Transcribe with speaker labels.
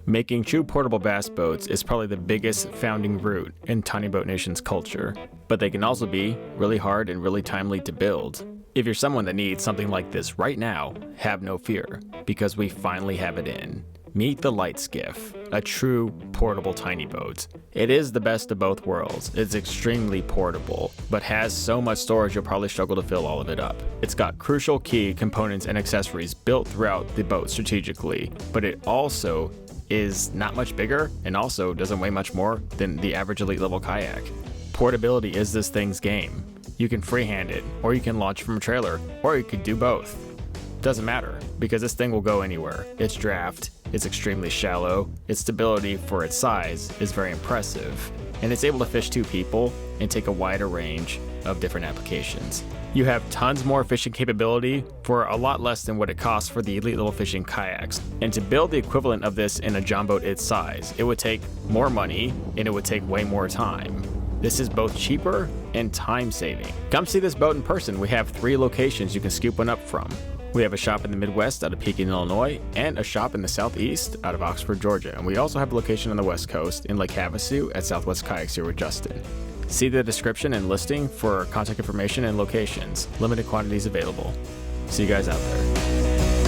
Speaker 1: Making true portable bass boats is probably the biggest founding root in Tiny Boat Nation's culture, but they can also be really hard and really timely to build. If you're someone that needs something like this right now, have no fear, because we finally have it in. Meet the Lite Skiff, a true portable tiny boat. It is the best of both worlds. It's extremely portable, but has so much storage you'll probably struggle to fill all of it up. It's got crucial key components and accessories built throughout the boat strategically, but it also is not much bigger and also doesn't weigh much more than the average elite level kayak. Portability is this thing's game. You can freehand it, or you can launch from a trailer, or you could do both. Doesn't matter, because this thing will go anywhere. Its draft, it's extremely shallow, its stability for its size is very impressive, and it's able to fish 2 people and take a wider range of different applications. You have tons more fishing capability for a lot less than what it costs for the elite level fishing kayaks. And to build the equivalent of this in a John boat its size, it would take more money and it would take way more time. This is both cheaper and time saving. Come see this boat in person. We have 3 locations you can scoop one up from. We have a shop in the Midwest out of Pekin, Illinois, and a shop in the Southeast out of Oxford, Georgia. And we also have a location on the West Coast in Lake Havasu at Southwest Kayaks here with Justin. See the description and listing for contact information and locations. Limited quantities available. See you guys out there.